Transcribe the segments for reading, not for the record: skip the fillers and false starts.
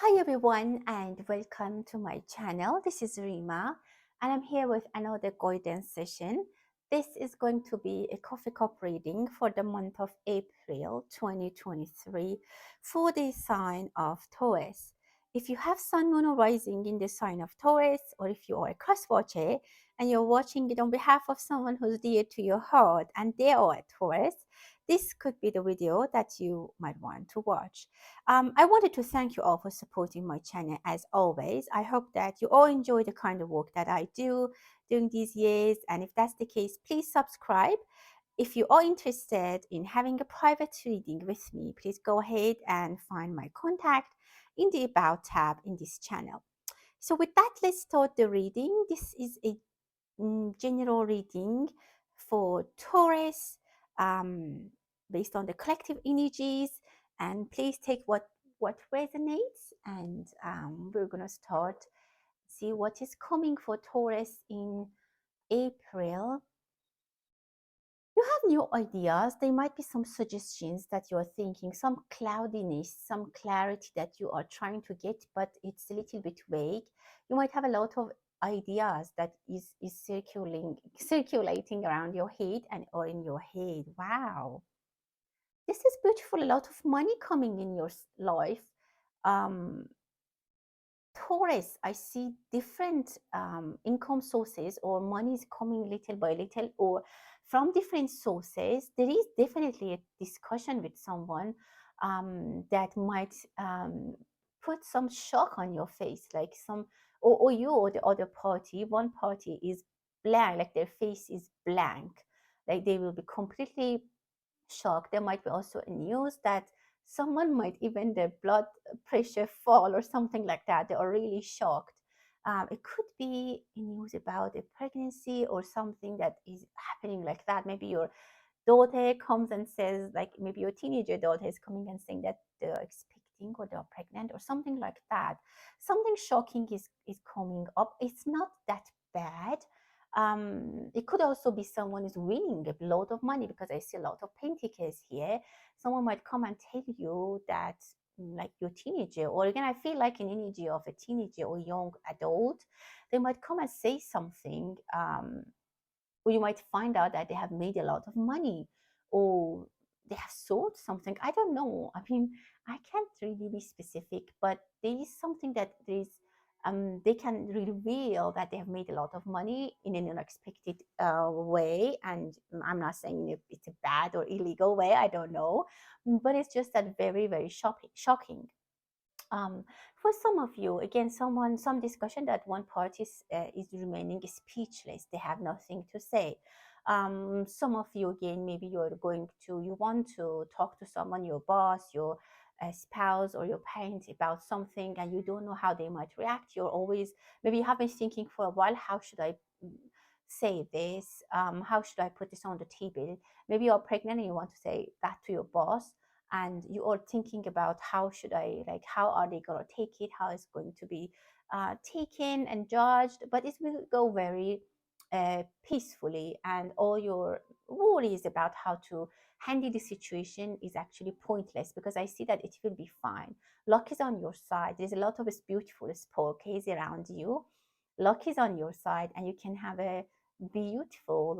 Hi everyone and welcome to my channel. This is Rima and I'm here with another guidance session. This is going to be a coffee cup reading for the month of April 2023 for the sign of Taurus. If you have Sun, Moon or Rising in the sign of Taurus, or if you are a cross watcher and you're watching it on behalf of someone who's dear to your heart and they are a Taurus, this could be the video that you might want to watch. I wanted to thank you all for supporting my channel as always. I hope that you all enjoy the kind of work that I do during these years. And if that's the case, please subscribe. If you are interested in having a private reading with me, please go ahead and find my contact in the About tab in this channel. So with that, let's start the reading. This is a general reading for Taurus um, based on the collective energies, and please take what resonates, and we're going to start see what is coming for Taurus in April. You have new ideas. There might be some suggestions that you're thinking, some cloudiness, some clarity that you are trying to get, but it's a little bit vague. You might have a lot of ideas that is circulating around your head and or in your head. Wow. This is beautiful. A lot of money coming in your life. Um, Taurus, I see different income sources or money is coming little by little or from different sources. There is definitely a discussion with someone that might put some shock on your face, like or you or the other party. One party is blank, like their face is blank, like they will be completely shock. There might be also a news that someone might even their blood pressure fall or something like that. They are really shocked. It could be a news about a pregnancy or something that is happening like that. Maybe your daughter comes and says, like maybe your teenager daughter is coming and saying that they're expecting or they're pregnant or something like that. Something shocking is coming up. It's not that bad. It could also be someone is winning a lot of money because I see a lot of pentacles here. Someone might come and tell you that like your teenager, or again I feel like an energy of a teenager or young adult, they might come and say something, or you might find out that they have made a lot of money or they have sold something. I don't know. I mean, I can't really be specific, but there is something that there is they can reveal that they have made a lot of money in an unexpected way. And I'm not saying it's a bad or illegal way, I don't know, but it's just that very, very shocking. um, for some of you, again, some discussion that one party is remaining speechless. They have nothing to say. Some of you, again, maybe you want to talk to someone, your boss, your spouse, or your parents about something, and you don't know how they might react. Maybe you have been thinking for a while, how should I say this? How should I put this on the table? Maybe you're pregnant and you want to say that to your boss, and you are thinking about how are they going to take it, how it's going to be taken and judged, but it will go very peacefully, and all your worries about how to handle the situation is actually pointless, because I see that it will be fine. Luck is on your side. There's a lot of beautiful sparkles around you. Luck is on your side, and you can have a beautiful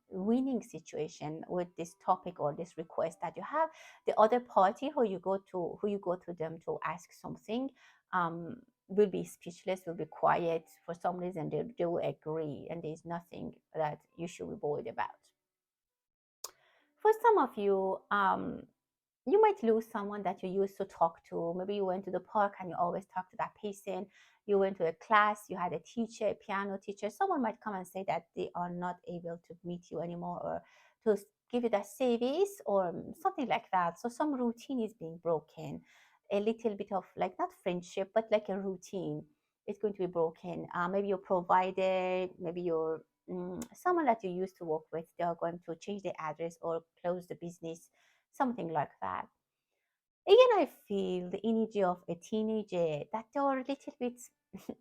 winning situation with this topic or this request that you have. The other party who you go to them to ask something, will be speechless, will be quiet. For some reason they will agree, and there's nothing that you should be worried about. For some of you, you might lose someone that you used to talk to. Maybe you went to the park and you always talk to that person. You went to a class, you had a teacher, a piano teacher. Someone might come and say that they are not able to meet you anymore, or to give you that service or something like that. So some routine is being broken. A little bit of, like, not friendship, but like a routine is going to be broken. Maybe your provider, maybe your someone that you used to work with, they are going to change the address or close the business, something like that. Again, I feel the energy of a teenager that they are a little bit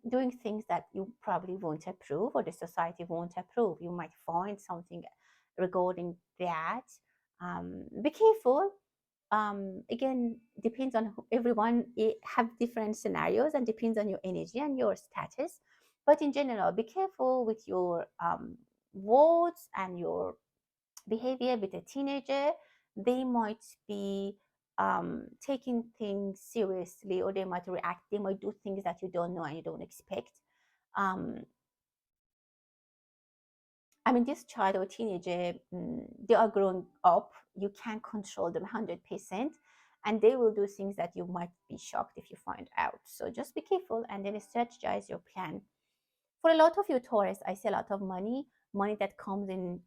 doing things that you probably won't approve or the society won't approve. You might find something regarding that. Be careful. again, depends on everyone. Have different scenarios and depends on your energy and your status. But in general, be careful with your words and your behavior with a teenager. They might be taking things seriously, or they might react. They might do things that you don't know and you don't expect. um, I mean, this child or teenager, they are growing up. You can't control them 100%, and they will do things that you might be shocked if you find out. So just be careful and then strategize your plan. For a lot of you Taurus, I see a lot of money that comes in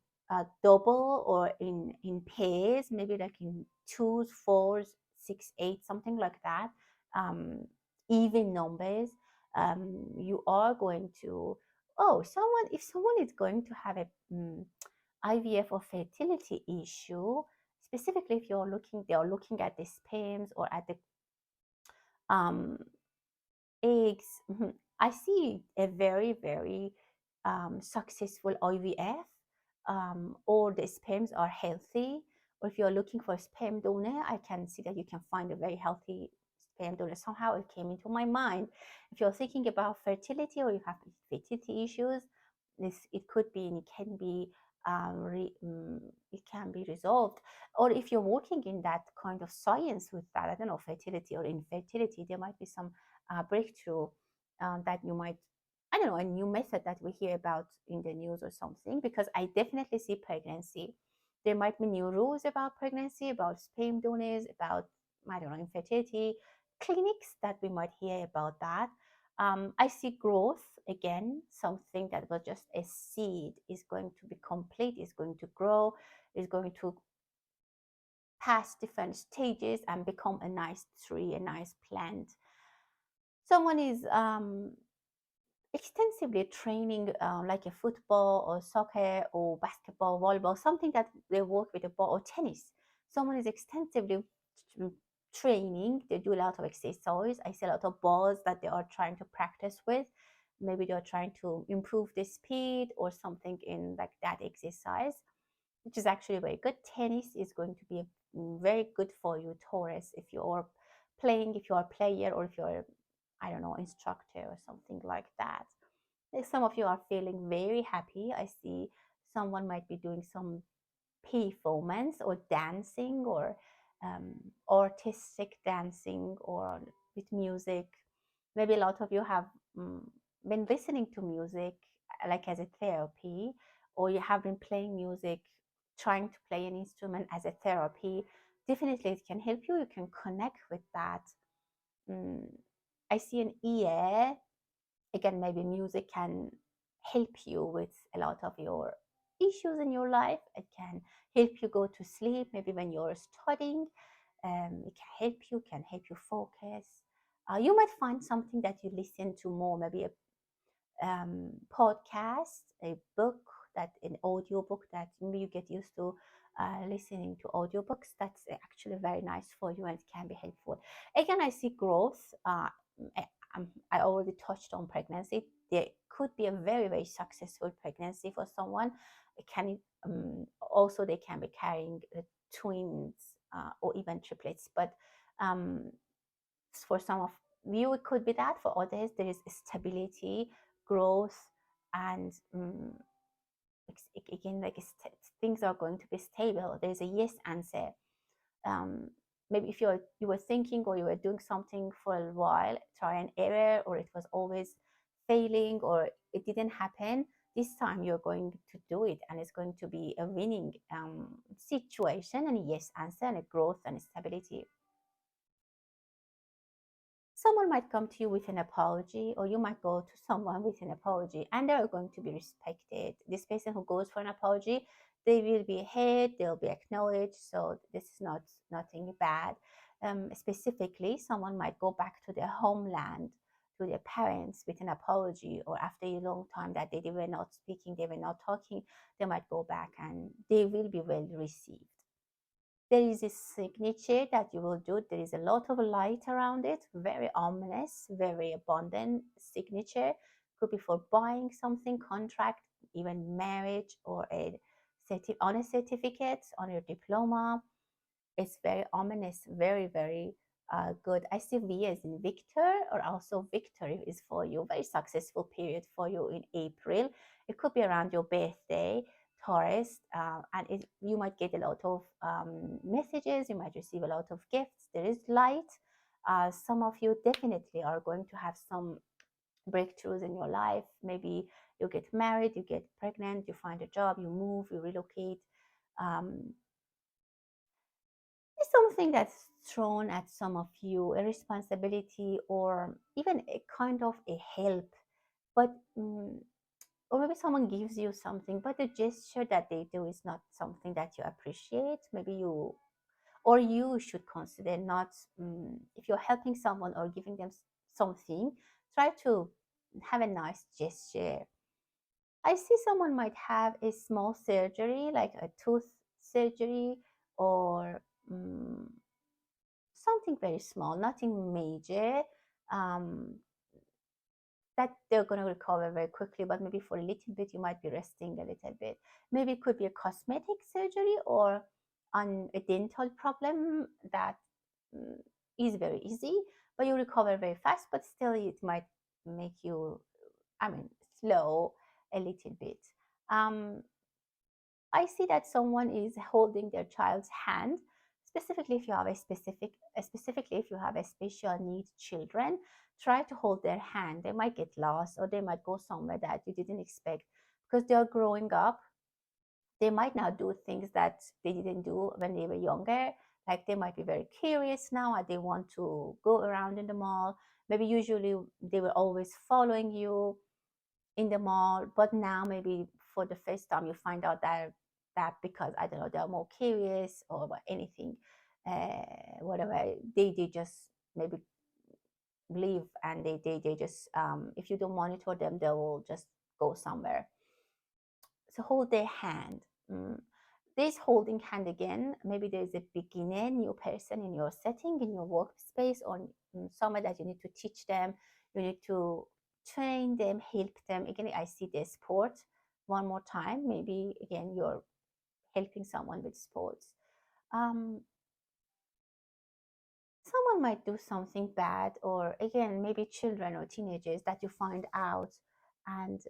double or in pairs, maybe like in twos, fours, six, eight, something like that. Um, Even numbers. You are going to, oh, someone, if someone is going to have a IVF or fertility issue, specifically if they are looking at the sperms or at the um, eggs. I see a very, very successful IVF, or the sperms are healthy. Or if you're looking for a sperm donor, I can see that you can find a very healthy sperm donor. Somehow it came into my mind. If you're thinking about fertility or you have fertility issues, it could be and it can be it can be resolved. Or if you're working in that kind of science with that, I don't know, fertility or infertility, there might be some breakthrough that you might, I don't know, a new method that we hear about in the news or something, because I definitely see pregnancy. There might be new rules about pregnancy, about sperm donors, about, I don't know, infertility clinics that we might hear about that. I see growth again, something that was just a seed is going to be complete, is going to grow, is going to pass different stages and become a nice tree, a nice plant. Someone is extensively training, like a football or soccer or basketball, volleyball, something that they work with a ball, or tennis. Someone is extensively training. They do a lot of exercise. I see a lot of balls that they are trying to practice with. Maybe they are trying to improve the speed or something in like that exercise, which is actually very good. Tennis is going to be very good for you, Taurus, if you are playing, if you are a player, or if you're, I don't know, instructor or something like that. Some of you are feeling very happy. I see someone might be doing some performance or dancing or um, artistic dancing or with music. Maybe a lot of you have been listening to music like as a therapy, or you have been playing music, trying to play an instrument as a therapy. Definitely, it can help you. You can connect with that. Mm, I see an ear. Again, maybe music can help you with a lot of your issues in your life. It can help you go to sleep, maybe when you're studying. It can help you focus. You might find something that you listen to more, maybe a podcast, a book, that an audio book that maybe you get used to listening to audiobooks. That's actually very nice for you and it can be helpful. Again, I see growth. I already touched on pregnancy. There could be a very, very successful pregnancy for someone. It can also they can be carrying twins or even triplets. But um, for some of you, it could be that. For others, there is stability, growth, and again, like things are going to be stable. There's a yes answer. um, Maybe if you were thinking or you were doing something for a while, try and error, or it was always failing or it didn't happen, this time you're going to do it and it's going to be a winning situation, and a yes answer, and a growth and a stability. Someone might come to you with an apology, or you might go to someone with an apology, and they're going to be respected. This person who goes for an apology, they will be heard, they'll be acknowledged. So this is not nothing bad. Specifically, someone might go back to their homeland, to their parents with an apology, or after a long time that they were not speaking, they were not talking, they might go back and they will be well received. There is a signature that you will do. There is a lot of light around it, very ominous, very abundant signature. Could be for buying something, contract, even marriage, or on a certificate, on your diploma. It's very ominous, very, very good. I see V as in Victor, or also victory is for you. Very successful period for you in April. It could be around your birthday, Taurus, and you might get a lot of messages. You might receive a lot of gifts. There is light. Some of you definitely are going to have some breakthroughs in your life. Maybe you get married, you get pregnant, you find a job, you move, you relocate. Um, it's something that's thrown at some of you, a responsibility or even a kind of a help. But or maybe someone gives you something, but the gesture that they do is not something that you appreciate. Maybe you or you should consider not if you're helping someone or giving them something, try to have a nice gesture. I see someone might have a small surgery like a tooth surgery or um, something very small, nothing major, um, that they're going to recover very quickly, but maybe for a little bit you might be resting a little bit. Maybe it could be a cosmetic surgery or on a dental problem that mm, is very easy, but you recover very fast, but still it might make you, I mean, slow a little bit. Um, I see that someone is holding their child's hand, specifically if you have specifically if you have a special needs children, try to hold their hand. They might get lost or they might go somewhere that you didn't expect because they are growing up. They might now do things that they didn't do when they were younger. Like they might be very curious now and they want to go around in the mall. Maybe usually they were always following you in the mall, but now maybe for the first time you find out that because I don't know they're more curious or about anything, whatever they just maybe leave and they just if you don't monitor them they will just go somewhere. So hold their hand. Mm. This holding hand again, maybe there's a beginner, new person in your setting, in your workspace, or somewhere that you need to teach them, you need to train them, help them. Again, I see the sport one more time. Maybe again, you're helping someone with sports. Um, Someone might do something bad, or again maybe children or teenagers that you find out, and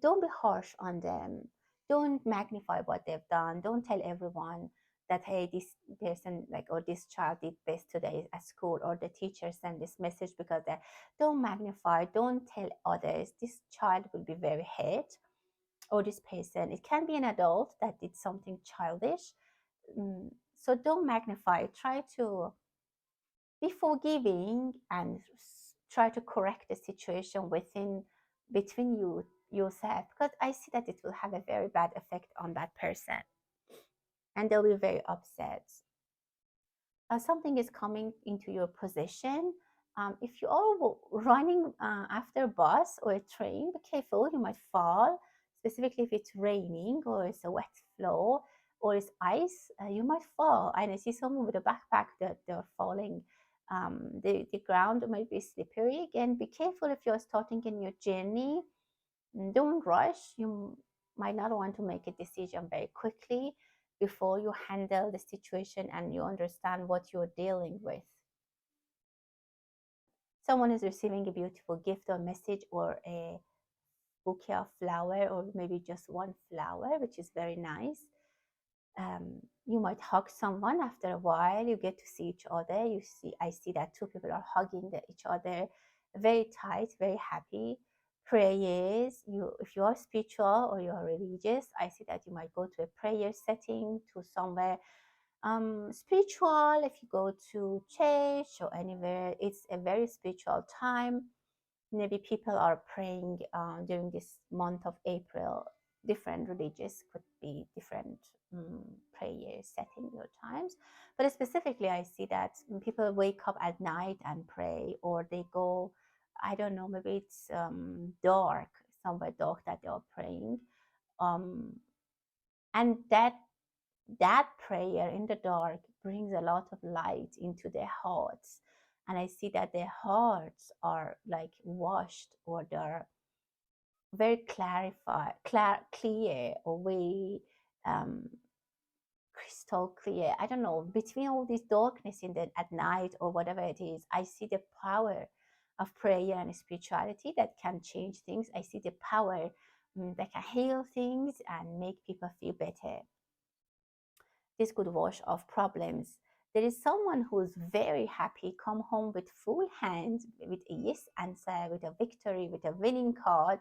don't be harsh on them, don't magnify what they've done, don't tell everyone that hey this person like or this child did best today at school or the teacher sent this message because they don't magnify, don't tell others. This child will be very hurt, or this person, it can be an adult that did something childish. So don't magnify, try to be forgiving and try to correct the situation within between you yourself, because I see that it will have a very bad effect on that person and they'll be very upset. Something is coming into your possession. If you are running after a bus or a train, be careful, you might fall, specifically if it's raining or it's a wet floor or it's ice, you might fall. And I see someone with a backpack that they're falling. The ground might be slippery. Again, be careful if you're starting in your journey. Don't rush. You might not want to make a decision very quickly before you handle the situation and you understand what you're dealing with. Someone is receiving a beautiful gift or message or a bouquet of flower or maybe just one flower, which is very nice. You might hug someone after a while. You get to see each other. I see that two people are hugging each other, very tight, very happy. Prayers. If you are spiritual or you are religious, I see that you might go to a prayer setting, to somewhere spiritual. If you go to church or anywhere, it's a very spiritual time. Maybe people are praying during this month of April. Different religious could be different prayer settings or times, but specifically I see that people wake up at night and pray, or they go, I don't know, maybe it's dark, somewhere dark that they are praying, um, and that prayer in the dark brings a lot of light into their hearts, and I see that their hearts are like washed, or they're very clear or way um, crystal clear. I don't know, between all this darkness in the at night or whatever it is, I see the power of prayer and spirituality that can change things. I see the power that can heal things and make people feel better. This could wash off problems. There is someone who's very happy, come home with full hands, with a yes answer, with a victory, with a winning card.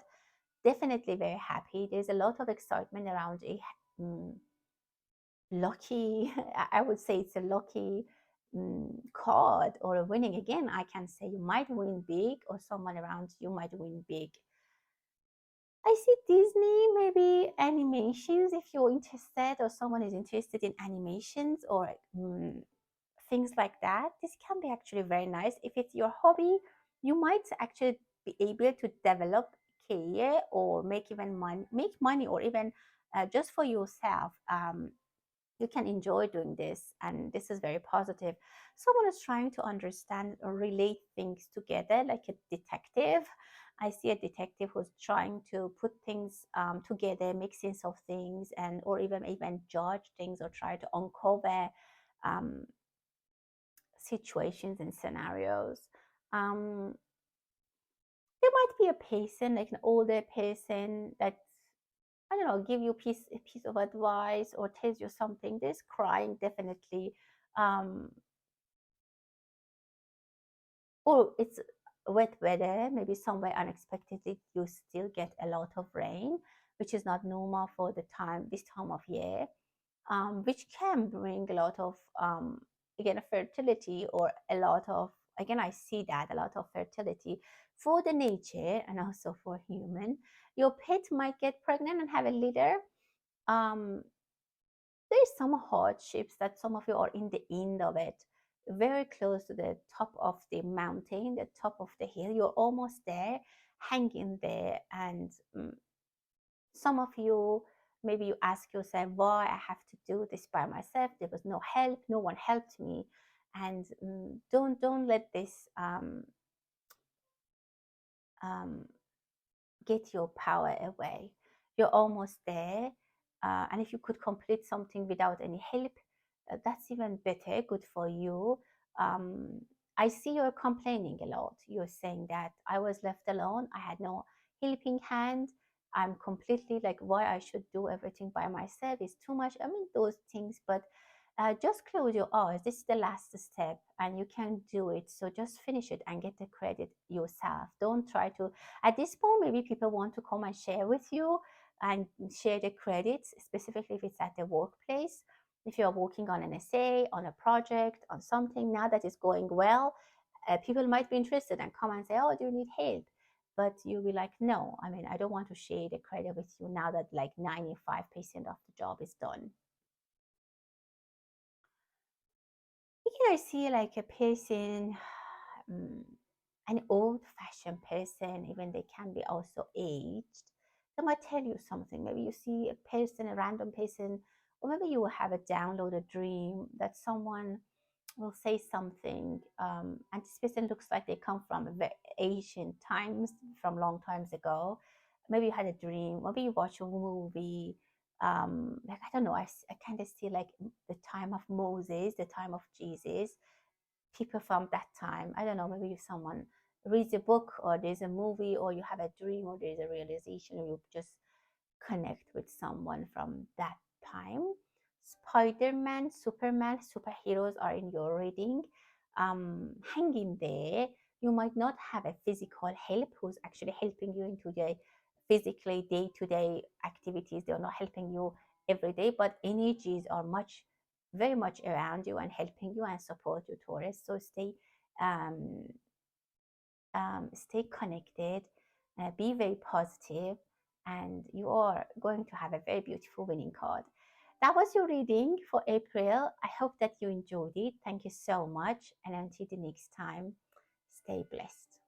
Definitely very happy. There's a lot of excitement around a mm, lucky, I would say it's a lucky card or a winning. Again, I can say you might win big, or someone around you might win big. I see Disney, maybe animations if you're interested, or someone is interested in animations or things like that. This can be actually very nice. If it's your hobby, you might actually be able to develop career or make even money, or even just for yourself. You can enjoy doing this, and this is very positive. Someone is trying to understand or relate things together like a detective. I see a detective who's trying to put things together, make sense of things, and or even judge things or try to uncover um, situations and scenarios. um, there might be a person, like an older person, that I don't know, give you a piece of advice or tells you something. There's crying definitely, um, or it's wet weather. Maybe somewhere unexpectedly you still get a lot of rain, which is not normal for the time this time of year, which can bring a lot of again fertility, or a lot of, again I see that a lot of fertility for the nature and also for human. Your pet might get pregnant and have a litter. um, there's some hardships that some of you are in the end of it, very close to the top of the mountain, the top of the hill. You're almost there, hanging there, and some of you, maybe you ask yourself, why I have to do this by myself? There was no help, no one helped me. And don't let this um, get your power away. You're almost there. And if you could complete something without any help, that's even better, good for you. Um, I see you're complaining a lot. You're saying that I was left alone, I had no helping hand. I'm completely like, why I should do everything by myself is too much. I mean, those things, but just close your eyes. This is the last step, and you can do it. So just finish it and get the credit yourself. Don't try to, at this point, maybe people want to come and share with you and share the credits, specifically if it's at the workplace. If you're working on an essay, on a project, on something now that is going well, people might be interested and come and say, oh, do you need help? But you'll be like, no, I mean, I don't want to share the credit with you now that like 95% of the job is done. Here I see like a person, mm, an old-fashioned person, even they can be also aged. They might tell you something. Maybe you see a person, a random person, or maybe you will have a download, a dream that someone will say something, and this person looks like they come from very ancient times, from long times ago. Maybe you had a dream, maybe you watch a movie. Like I don't know, I kind of see like the time of Moses, the time of Jesus, people from that time. I don't know, maybe if someone reads a book, or there's a movie, or you have a dream, or there's a realization, or you just connect with someone from that time. Spider-Man, Superman, superheroes are in your reading. Hang in there. You might not have a physical help who's actually helping you into the physically day-to-day activities. They're not helping you every day, but energies are very much around you and helping you and support you, Taurus. So um, stay connected, be very positive, and you are going to have a very beautiful winning card. That was your reading for April. I hope that you enjoyed it. Thank you so much. And until the next time, stay blessed.